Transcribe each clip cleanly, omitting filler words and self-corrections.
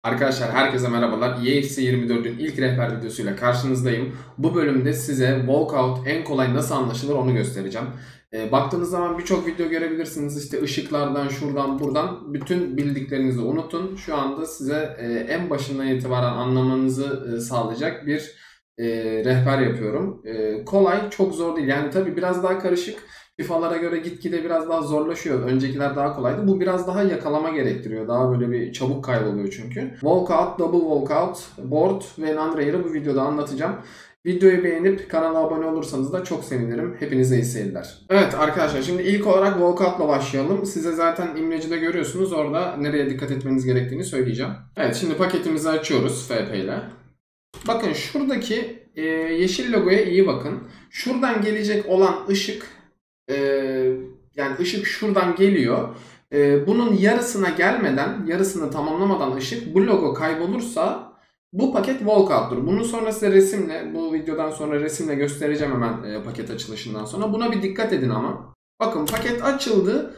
Arkadaşlar herkese merhabalar. EAFC 24'ün ilk rehber videosuyla karşınızdayım. Bu bölümde size walkout en kolay nasıl anlaşılır onu göstereceğim. Baktığınız zaman birçok video görebilirsiniz. İşte ışıklardan, şuradan, buradan. Bütün bildiklerinizi unutun. Şu anda size en başından itibaren anlamanızı sağlayacak bir rehber yapıyorum. Kolay, çok zor değil. Yani tabii biraz daha karışık. FIFA'lara göre gitgide biraz daha zorlaşıyor. Öncekiler daha kolaydı. Bu biraz daha yakalama gerektiriyor. Daha böyle bir çabuk kayboluyor çünkü. Walkout, double walkout, board ve non-rayer'ı bu videoda anlatacağım. Videoyu beğenip kanala abone olursanız da çok sevinirim. Hepinize iyi seyirler. Evet arkadaşlar, şimdi ilk olarak walkout'la başlayalım. Size zaten imlecide görüyorsunuz. Orada nereye dikkat etmeniz gerektiğini söyleyeceğim. Evet, şimdi paketimizi açıyoruz FP ile. Bakın şuradaki yeşil logoya iyi bakın. Şuradan gelecek olan ışık, yani ışık şuradan geliyor. Bunun yarısına gelmeden, yarısını tamamlamadan ışık, bu logo kaybolursa bu paket walkout'tur. Bunu sonra size resimle, bu videodan sonra resimle göstereceğim hemen paket açılışından sonra. Buna bir dikkat edin ama. Bakın paket açıldı.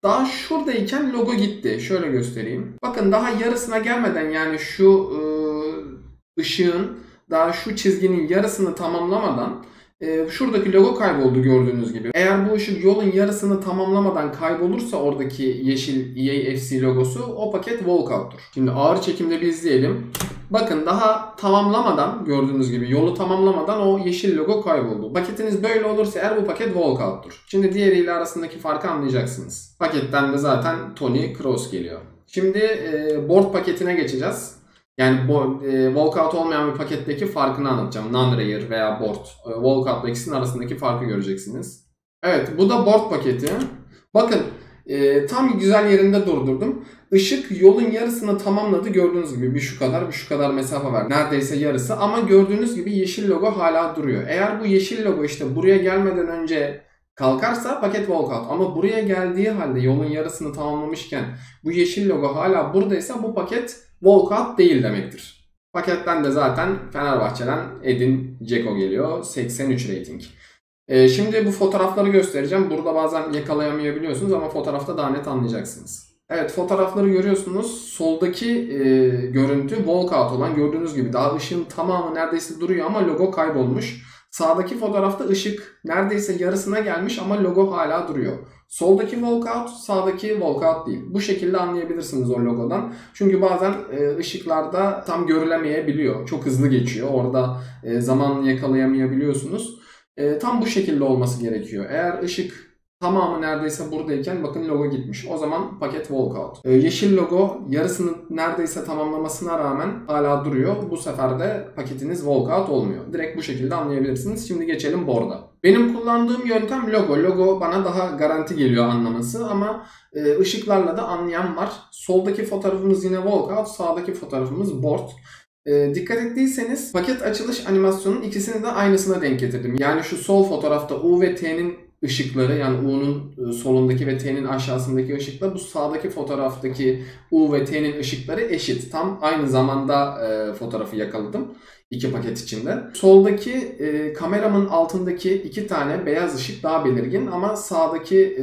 Daha şuradayken logo gitti. Şöyle göstereyim. Bakın daha yarısına gelmeden, yani şu ışığın daha şu çizginin yarısını tamamlamadan şuradaki logo kayboldu gördüğünüz gibi. Eğer bu ışık yolun yarısını tamamlamadan kaybolursa oradaki yeşil EAFC logosu, o paket walkout'tur. Şimdi ağır çekimde bir izleyelim. Bakın daha tamamlamadan, gördüğünüz gibi yolu tamamlamadan o yeşil logo kayboldu. Paketiniz böyle olursa eğer bu paket walkout'tur. Şimdi diğeriyle arasındaki farkı anlayacaksınız. Paketten de zaten Toni Kroos geliyor. Şimdi board paketine geçeceğiz. Yani walkout olmayan bir paketteki farkını anlatacağım. Non-rare veya board. Walkout'la ikisinin arasındaki farkı göreceksiniz. Evet, bu da board paketi. Bakın tam güzel yerinde durdurdum. Işık yolun yarısını tamamladı, gördüğünüz gibi bir şu kadar bir şu kadar mesafe var. Neredeyse yarısı, ama gördüğünüz gibi yeşil logo hala duruyor. Eğer bu yeşil logo işte buraya gelmeden önce kalkarsa paket walkout, ama buraya geldiği halde yolun yarısını tamamlamışken bu yeşil logo hala buradaysa bu paket walkout değil demektir. Paketten de zaten Fenerbahçe'den Edin Dzeko geliyor. 83 rating. Şimdi bu fotoğrafları göstereceğim. Burada bazen yakalayamayabiliyorsunuz ama fotoğrafta daha net anlayacaksınız. Evet, fotoğrafları görüyorsunuz. Soldaki görüntü walkout olan, gördüğünüz gibi daha ışığın tamamı neredeyse duruyor ama logo kaybolmuş. Sağdaki fotoğrafta ışık neredeyse yarısına gelmiş ama logo hala duruyor. Soldaki walkout, sağdaki walkout değil. Bu şekilde anlayabilirsiniz o logodan. Çünkü bazen ışıklarda tam görülemeyebiliyor. Çok hızlı geçiyor. Orada zaman yakalayamayabiliyorsunuz. Tam bu şekilde olması gerekiyor. Eğer ışık tamamı neredeyse buradayken bakın logo gitmiş. O zaman paket walkout. Yeşil logo yarısını neredeyse tamamlamasına rağmen hala duruyor. Bu sefer de paketiniz walkout olmuyor. Direkt bu şekilde anlayabilirsiniz. Şimdi geçelim board'a. Benim kullandığım yöntem logo. Logo bana daha garanti geliyor anlaması, ama ışıklarla da anlayan var. Soldaki fotoğrafımız yine walkout, sağdaki fotoğrafımız board. Dikkat ettiyseniz paket açılış animasyonunun ikisini de aynısına denk getirdim. Yani şu sol fotoğrafta U ve T'nin ışıkları, yani U'nun solundaki ve T'nin aşağısındaki ışıklar, bu sağdaki fotoğraftaki U ve T'nin ışıkları eşit. Tam aynı zamanda fotoğrafı yakaladım iki paket içinde. Soldaki kameramın altındaki iki tane beyaz ışık daha belirgin, ama sağdaki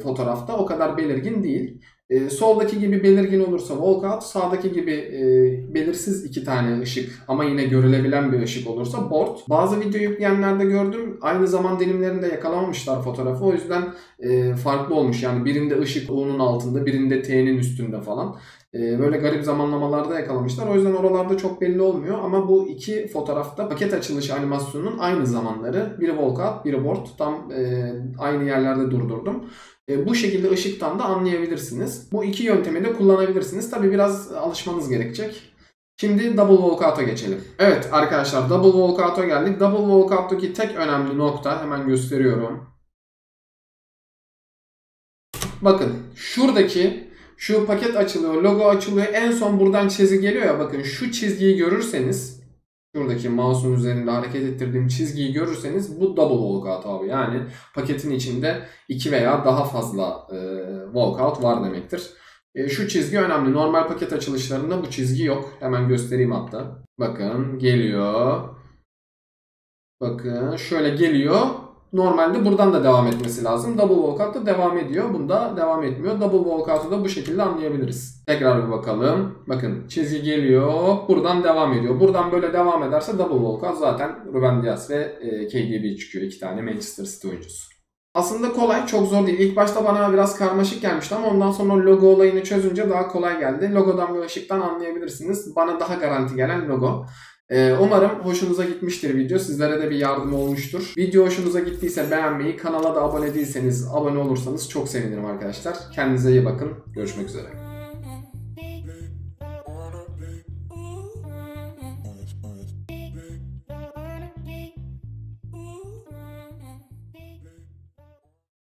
fotoğrafta o kadar belirgin değil. Soldaki gibi belirgin olursa walkout, sağdaki gibi belirsiz iki tane ışık ama yine görülebilen bir ışık olursa board. Bazı video yükleyenlerde gördüm, aynı zaman dilimlerinde yakalamamışlar fotoğrafı, o yüzden farklı olmuş. Yani birinde ışık U'nun altında, birinde T'nin üstünde falan. Böyle garip zamanlamalarda yakalamışlar. O yüzden oralarda çok belli olmuyor, ama bu iki fotoğrafta paket açılışı animasyonunun aynı zamanları. Biri walkout, biri board. Tam aynı yerlerde durdurdum. Bu şekilde ışıktan da anlayabilirsiniz. Bu iki yöntemi de kullanabilirsiniz. Tabi biraz alışmanız gerekecek. Şimdi double walkout'a geçelim. Evet arkadaşlar, double walkout'a geldik. Double walkout'taki tek önemli nokta, hemen gösteriyorum. Bakın şu paket açılıyor, logo açılıyor. En son buradan çizgi geliyor ya, bakın şu çizgiyi görürseniz, şuradaki mouse'un üzerinde hareket ettirdiğim çizgiyi görürseniz bu double walkout abi. Yani paketin içinde 2 veya daha fazla walkout var demektir. Şu çizgi önemli. Normal paket açılışlarında bu çizgi yok. Hemen göstereyim hatta. Bakın geliyor. Bakın şöyle geliyor. Normalde buradan da devam etmesi lazım. Double walkout da devam ediyor. Bunda devam etmiyor. Double walkout'u da bu şekilde anlayabiliriz. Tekrar bir bakalım. Bakın çizgi geliyor. Buradan devam ediyor. Buradan böyle devam ederse double walkout zaten Ruben Dias ve KDB çıkıyor. 2 tane Manchester City oyuncusu. Aslında kolay, çok zor değil. İlk başta bana biraz karmaşık gelmişti ama ondan sonra logo olayını çözünce daha kolay geldi. Logodan ve ışıktan anlayabilirsiniz. Bana daha garanti gelen logo. Umarım hoşunuza gitmiştir video. Sizlere de bir yardım olmuştur. Video hoşunuza gittiyse beğenmeyi, kanala da abone değilseniz abone olursanız çok sevinirim arkadaşlar. Kendinize iyi bakın. Görüşmek üzere.